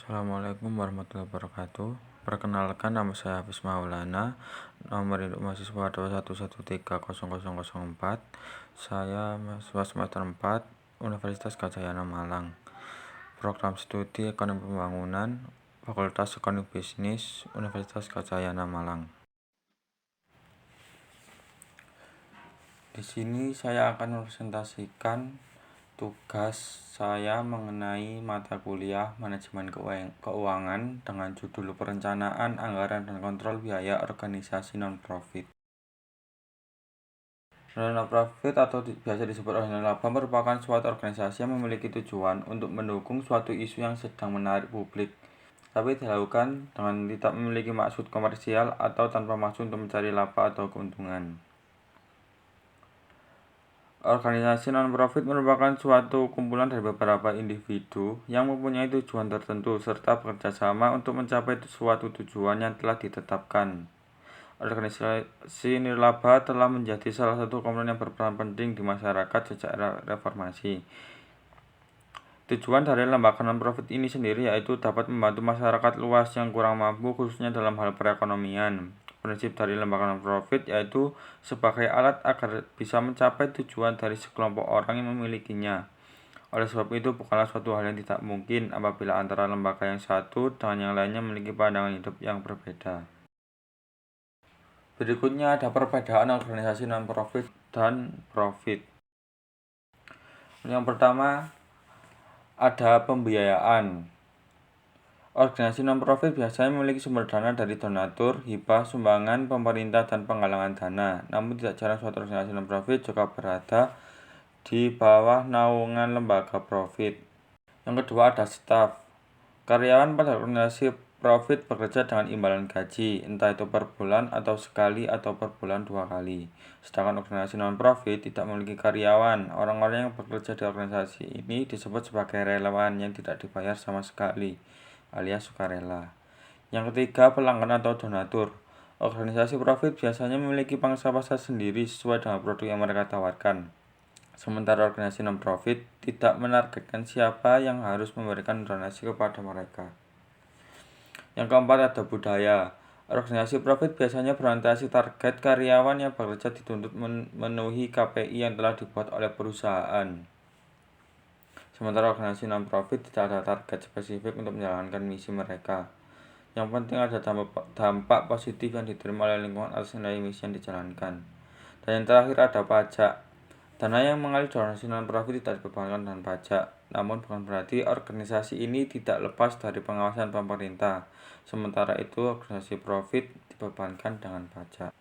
Assalamualaikum warahmatullahi wabarakatuh. Perkenalkan, nama saya Hafiz Maulana, nomor induk mahasiswa 2130004. Saya mahasiswa semester 4 Universitas Gadjah Yana Malang. Program studi Ekonomi Pembangunan, Fakultas Ekonomi Bisnis, Universitas Gadjah Yana Malang. Di sini saya akan mempresentasikan tugas saya mengenai mata kuliah Manajemen Keuangan dengan judul Perencanaan, Anggaran, dan Kontrol Biaya Organisasi Non-Profit. Non-profit atau biasa disebut non-laba merupakan suatu organisasi yang memiliki tujuan untuk mendukung suatu isu yang sedang menarik publik, tapi dilakukan dengan tidak memiliki maksud komersial atau tanpa maksud untuk mencari laba atau keuntungan. Organisasi non-profit merupakan suatu kumpulan dari beberapa individu yang mempunyai tujuan tertentu serta bekerja sama untuk mencapai suatu tujuan yang telah ditetapkan. Organisasi nirlaba telah menjadi salah satu komponen yang berperan penting di masyarakat sejak era reformasi. Tujuan dari lembaga non-profit ini sendiri yaitu dapat membantu masyarakat luas yang kurang mampu khususnya dalam hal perekonomian. Prinsip dari lembaga non-profit yaitu sebagai alat agar bisa mencapai tujuan dari sekelompok orang yang memilikinya. Oleh sebab itu bukanlah suatu hal yang tidak mungkin apabila antara lembaga yang satu dengan yang lainnya memiliki pandangan hidup yang berbeda. Berikutnya ada perbedaan organisasi non-profit dan profit. Yang pertama ada pembiayaan. Organisasi non-profit biasanya memiliki sumber dana dari donatur, hibah, sumbangan, pemerintah, dan penggalangan dana. Namun tidak jarang suatu organisasi non-profit juga berada di bawah naungan lembaga profit. Yang kedua ada staf. Karyawan pada organisasi profit bekerja dengan imbalan gaji, entah itu per bulan atau sekali atau per bulan 2 kali. Sedangkan organisasi non-profit tidak memiliki karyawan. Orang-orang yang bekerja di organisasi ini disebut sebagai relawan yang tidak dibayar sama sekali, alias sukarela. Yang ketiga, pelanggan atau donatur. Organisasi profit biasanya memiliki pangsa pasar sendiri sesuai dengan produk yang mereka tawarkan. Sementara organisasi non-profit tidak menargetkan siapa yang harus memberikan donasi kepada mereka. Yang keempat ada budaya. Organisasi profit biasanya berorientasi target karyawan yang bekerja dituntut memenuhi KPI yang telah dibuat oleh perusahaan. Sementara organisasi non-profit tidak ada target spesifik untuk menjalankan misi mereka. Yang penting ada dampak positif yang diterima oleh lingkungan atas nilai misi yang dijalankan. Dan yang terakhir ada pajak. Dana yang mengalir dari organisasi non-profit tidak dibebankan dengan pajak. Namun bukan berarti organisasi ini tidak lepas dari pengawasan pemerintah. Sementara itu organisasi profit dibebankan dengan pajak.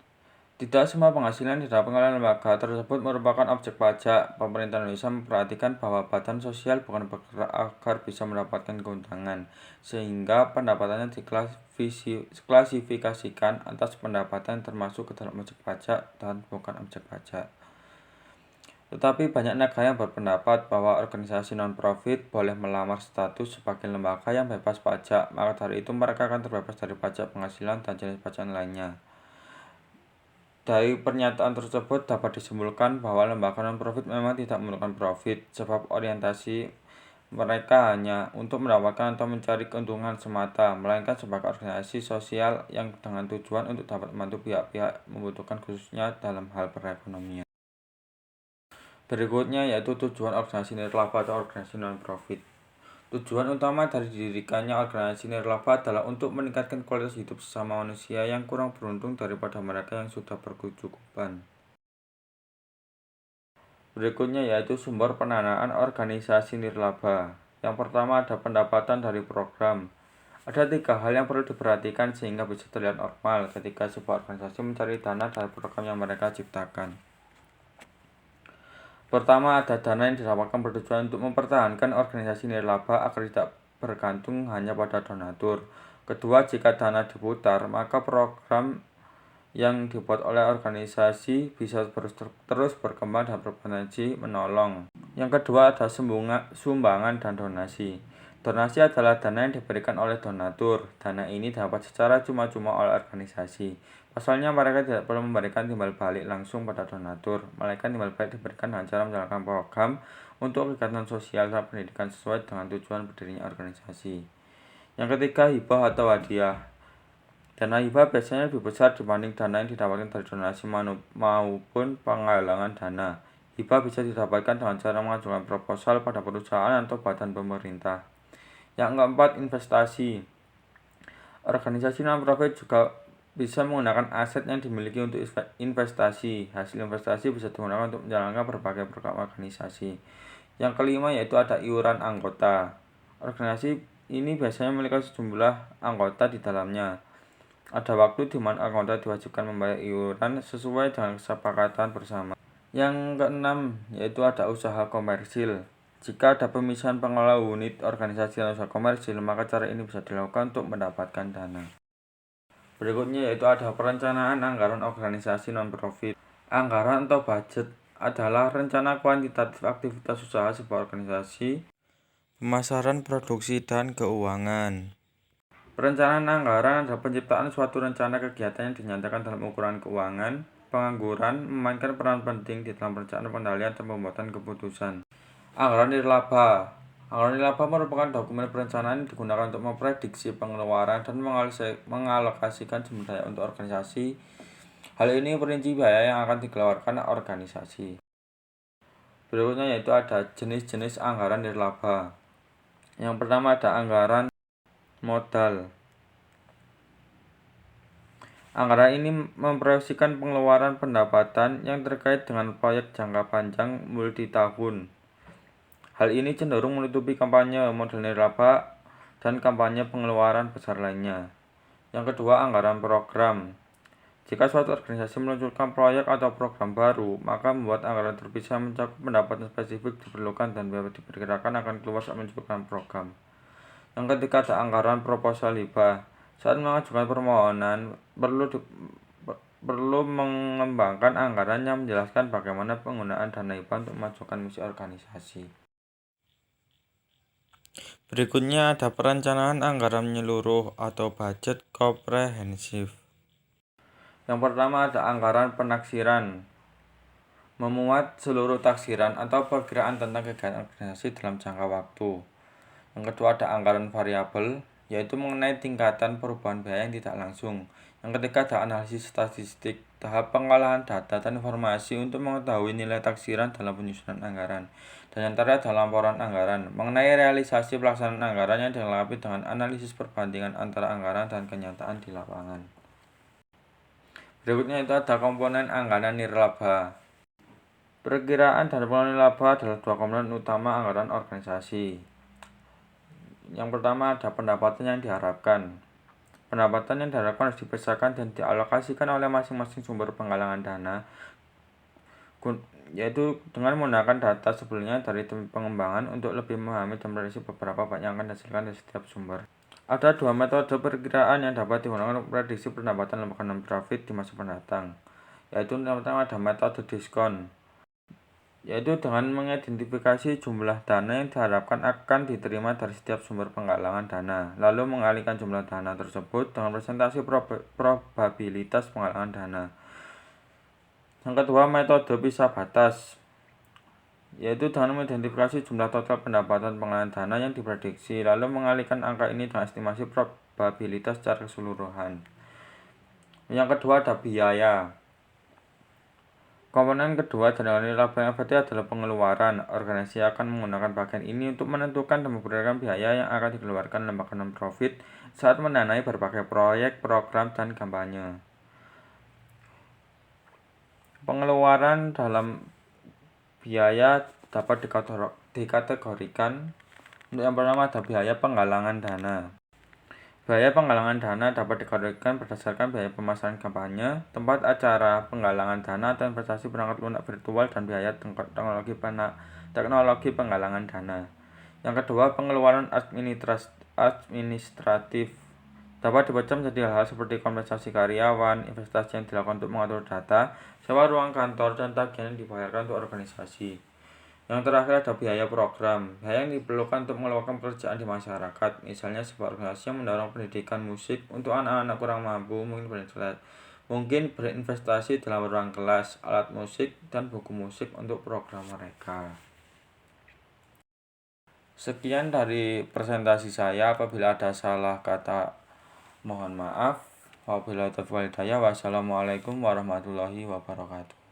Tidak semua penghasilan yang didapat oleh lembaga tersebut merupakan objek pajak. Pemerintah Indonesia memperhatikan bahwa badan sosial bukan bergerak agar bisa mendapatkan keuntungan, sehingga pendapatannya diklasifikasikan atas pendapatan termasuk ke dalam objek pajak dan bukan objek pajak. Tetapi banyak negara yang berpendapat bahwa organisasi non-profit boleh melamar status sebagai lembaga yang bebas pajak, maka dari itu mereka akan terbebas dari pajak penghasilan dan jenis pajak lainnya. Dari pernyataan tersebut dapat disimpulkan bahwa lembaga non-profit memang tidak memerlukan profit, sebab orientasi mereka hanya untuk mendapatkan atau mencari keuntungan semata, melainkan sebagai organisasi sosial yang dengan tujuan untuk dapat membantu pihak-pihak membutuhkan khususnya dalam hal perekonomian. Berikutnya yaitu tujuan organisasi nirlaba atau organisasi non-profit. Tujuan utama dari didirikannya organisasi nirlaba adalah untuk meningkatkan kualitas hidup sesama manusia yang kurang beruntung daripada mereka yang sudah berkecukupan. Berikutnya yaitu sumber pendanaan organisasi nirlaba. Yang pertama ada pendapatan dari program. Ada 3 hal yang perlu diperhatikan sehingga bisa terlihat normal ketika sebuah organisasi mencari dana dari program yang mereka ciptakan. Pertama, ada dana yang didapatkan bertujuan untuk mempertahankan organisasi nirlaba agar tidak bergantung hanya pada donatur. Kedua, jika dana diputar, maka program yang dibuat oleh organisasi bisa terus berkembang dan berpotensi menolong. Yang kedua, ada sumbangan dan donasi. Donasi adalah dana yang diberikan oleh donatur. Dana ini dapat secara cuma-cuma oleh organisasi. Pasalnya mereka tidak perlu memberikan timbal balik langsung pada donatur, melainkan timbal balik diberikan dengan cara menjalankan program untuk kegiatan sosial dan pendidikan sesuai dengan tujuan berdirinya organisasi. Yang ketiga, hibah atau hadiah. Dana hibah biasanya lebih besar dibanding dana yang didapatkan dari donasi maupun penggalangan dana. Hibah bisa didapatkan dengan cara mengajukan proposal pada perusahaan atau badan pemerintah. Yang keempat, investasi. Organisasi non-profit juga bisa menggunakan aset yang dimiliki untuk investasi. Hasil investasi bisa digunakan untuk menjalankan berbagai program organisasi. Yang kelima yaitu ada iuran anggota. Organisasi ini biasanya memiliki sejumlah anggota di dalamnya. Ada waktu di mana anggota diwajibkan membayar iuran sesuai dengan kesepakatan bersama. Yang keenam yaitu ada usaha komersil. Jika ada pemisahan pengelola unit organisasi dan usaha komersil, maka cara ini bisa dilakukan untuk mendapatkan dana. Berikutnya yaitu ada perencanaan anggaran organisasi non-profit. Anggaran atau budget adalah rencana kuantitatif aktivitas usaha sebuah organisasi, pemasaran, produksi, dan keuangan. Perencanaan anggaran adalah penciptaan suatu rencana kegiatan yang dinyatakan dalam ukuran keuangan. Pengangguran memainkan peran penting di dalam perencanaan pengendalian dan pembuatan keputusan. Anggaran nirlaba. Anggaran nirlaba merupakan dokumen perencanaan yang digunakan untuk memprediksi pengeluaran dan mengalokasikan sumber daya untuk organisasi. Hal ini merinci biaya yang akan dikeluarkan organisasi. Berikutnya yaitu ada jenis-jenis anggaran nirlaba. Yang pertama ada anggaran modal. Anggaran ini memproyeksikan pengeluaran pendapatan yang terkait dengan proyek jangka panjang multitahun. Hal ini cenderung menutupi kampanye modal nirlaba dan kampanye pengeluaran besar lainnya. Yang kedua, anggaran program. Jika suatu organisasi meluncurkan proyek atau program baru, maka membuat anggaran terpisah mencakup pendapatan spesifik diperlukan dan biaya diperkirakan akan keluar saat meluncurkan program. Yang ketiga ada anggaran proposal hibah. Saat mengajukan permohonan, perlu mengembangkan anggaran yang menjelaskan bagaimana penggunaan dana hibah untuk memajukan misi organisasi. Berikutnya ada perencanaan anggaran menyeluruh atau budget komprehensif. Yang pertama ada anggaran penaksiran. Memuat seluruh taksiran atau perkiraan tentang kegiatan organisasi dalam jangka waktu. Yang kedua ada anggaran variabel, yaitu mengenai tingkatan perubahan biaya yang tidak langsung. Yang ketiga ada analisis statistik, tahap pengolahan data dan informasi untuk mengetahui nilai taksiran dalam penyusunan anggaran. Dan yang terakhir ada laporan anggaran, mengenai realisasi pelaksanaan anggaran yang dilengkapi dengan analisis perbandingan antara anggaran dan kenyataan di lapangan. Berikutnya itu ada komponen anggaran nirlaba. Perkiraan dan pengelolaan nirlaba adalah dua komponen utama anggaran organisasi. Yang pertama ada pendapatan yang diharapkan. Pendapatan yang diharapkan harus dipisahkan dan dialokasikan oleh masing-masing sumber penggalangan dana, yaitu dengan menggunakan data sebelumnya dari tim pengembangan untuk lebih memahami dan prediksi beberapa banyak yang akan dihasilkan dari setiap sumber. Ada dua metode perkiraan yang dapat digunakan untuk prediksi pendapatan lembaga non-profit di masa mendatang, yaitu yang pertama ada metode diskon, yaitu dengan mengidentifikasi jumlah dana yang diharapkan akan diterima dari setiap sumber penggalangan dana, lalu mengalihkan jumlah dana tersebut dengan presentasi probabilitas penggalangan dana. Yang kedua, metode pisah batas, yaitu dengan mengidentifikasi jumlah total pendapatan penggalangan dana yang diprediksi, lalu mengalihkan angka ini dengan estimasi probabilitas secara keseluruhan. Yang kedua ada biaya. Komponen kedua dari nilai yang efektif adalah pengeluaran. Organisasi akan menggunakan bagian ini untuk menentukan dan memperkirakan biaya yang akan dikeluarkan lembaga non-profit saat mendanai berbagai proyek, program, dan kampanye. Pengeluaran dalam biaya dapat dikategorikan. Untuk yang pertama ada biaya penggalangan dana. Biaya penggalangan dana dapat dikategorikan berdasarkan biaya pemasaran kampanye, tempat acara, penggalangan dana, dan investasi perangkat lunak virtual, dan biaya teknologi penggalangan dana. Yang kedua, pengeluaran administratif dapat dibaca menjadi hal-hal seperti kompensasi karyawan, investasi yang dilakukan untuk mengatur data, sewa ruang kantor, dan tagihan yang dibayarkan untuk organisasi. Yang terakhir ada biaya program, biaya yang diperlukan untuk melakukan pekerjaan di masyarakat, misalnya sebuah organisasi yang mendorong pendidikan musik untuk anak-anak kurang mampu, mungkin berinvestasi dalam ruang kelas, alat musik, dan buku musik untuk program mereka. Sekian dari presentasi saya. Apabila ada salah kata, mohon maaf. Wabillahi taufiq wal hidayah. Wassalamualaikum warahmatullahi wabarakatuh.